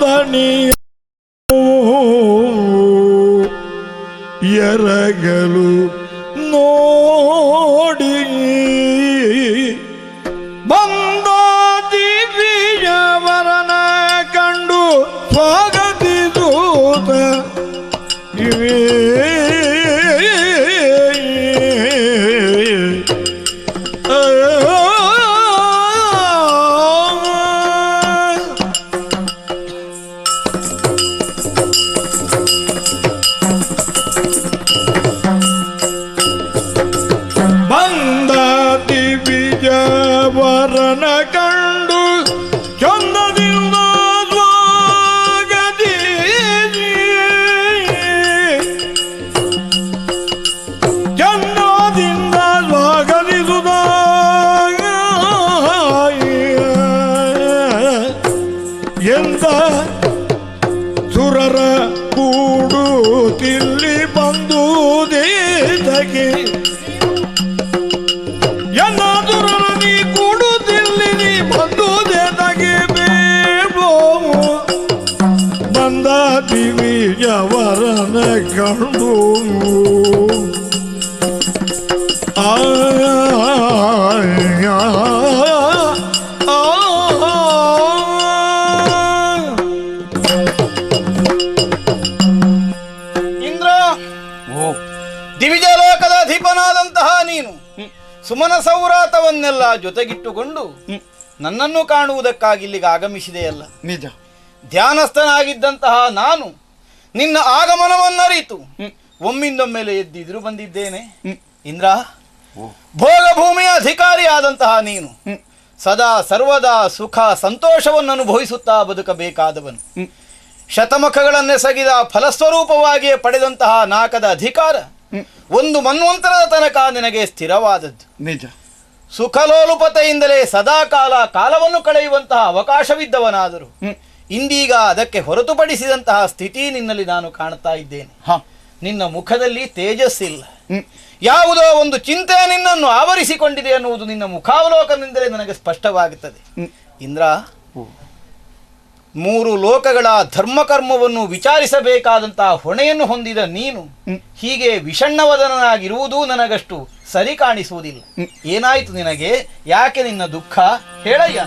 ದಣಿಯು ಎರಗಲು ನೋಡಿ ಬಂದ ದಿವ್ಯವರನ ಕಂಡು ಸ್ವಾಗತಿಸೂತ ಇವೇ ವರನ ಕಂಡು ಚಂದದಿಂದ ಸ್ವಾಗತಿ ಚಂದದಿಂದ ಸ್ವಾಗತಿಸುತ್ತ ಎಂದ ಸುರರ ಕೂಡು ತಿಲ್ಲಿ ಬಂದು ದೇಶಕ್ಕೆ ದಿವಿಯವರನ ಕಂಡು ಇಂದ್ರ, ದಿವಿಜಲೋಕದ ಅಧಿಪನಾದಂತಹ ನೀನು ಸುಮನ ಸೌರಾತವನ್ನೆಲ್ಲ ಜೊತೆಗಿಟ್ಟುಕೊಂಡು ನನ್ನನ್ನು ಕಾಣುವುದಕ್ಕಾಗಿ ಇಲ್ಲಿಗೆ ಆಗಮಿಸಿದೆಯಲ್ಲ. ನಿಜ. ಧ್ಯಾನಸ್ಥನಾಗಿದ್ದಂತಹ ನಾನು ನಿನ್ನ ಆಗಮನವನ್ನರಿತು ಒಮ್ಮಿಂದೊಮ್ಮೆಲೆ ಎದ್ದಿದ್ರು ಬಂದಿದ್ದೇನೆ. ಇಂದ್ರ, ಭೋಗ ಭೂಮಿಯ ಅಧಿಕಾರಿಯಾದಂತಹ ನೀನು ಸದಾ ಸರ್ವದಾ ಸುಖ ಸಂತೋಷವನ್ನು ಅನುಭವಿಸುತ್ತಾ ಬದುಕಬೇಕಾದವನು. ಶತಮುಖಗಳನ್ನೆಸಗಿದ ಫಲಸ್ವರೂಪವಾಗಿಯೇ ಪಡೆದಂತಹ ನಾಕದ ಅಧಿಕಾರ ಒಂದು ಮನ್ವಂತರದ ತನಕ ನಿನಗೆ ಸ್ಥಿರವಾದದ್ದು. ನಿಜ. ಸುಖಲೋಲುಪತೆಯಿಂದಲೇ ಸದಾಕಾಲ ಕಾಲವನ್ನು ಕಳೆಯುವಂತಹ ಅವಕಾಶವಿದ್ದವನಾದರೂ ಇಂದೀಗ ಅದಕ್ಕೆ ಹೊರತುಪಡಿಸಿದಂತಹ ಸ್ಥಿತಿ ನಿನ್ನಲ್ಲಿ ನಾನು ಕಾಣ್ತಾ ಇದ್ದೇನೆ. ನಿನ್ನ ಮುಖದಲ್ಲಿ ತೇಜಸ್ಸಿಲ್ಲ, ಯಾವುದೋ ಒಂದು ಚಿಂತೆ ನಿನ್ನನ್ನು ಆವರಿಸಿಕೊಂಡಿದೆ ಅನ್ನುವುದು ನಿನ್ನ ಮುಖಾವಲೋಕನದಿಂದಲೇ ನನಗೆ ಸ್ಪಷ್ಟವಾಗುತ್ತದೆ. ಇಂದ್ರ, ಮೂರು ಲೋಕಗಳ ಧರ್ಮಕರ್ಮವನ್ನು ವಿಚಾರಿಸಬೇಕಾದಂತಹ ಹೊಣೆಯನ್ನು ಹೊಂದಿದ ನೀನು ಹೀಗೆ ವಿಷಣ್ಣವದನಾಗಿರುವುದೂ ನನಗಷ್ಟು ಸರಿ ಕಾಣಿಸುವುದಿಲ್ಲ. ಏನಾಯಿತು ನಿನಗೆ? ಯಾಕೆ ನಿನ್ನ ದುಃಖ? ಹೇಳಯ್ಯ.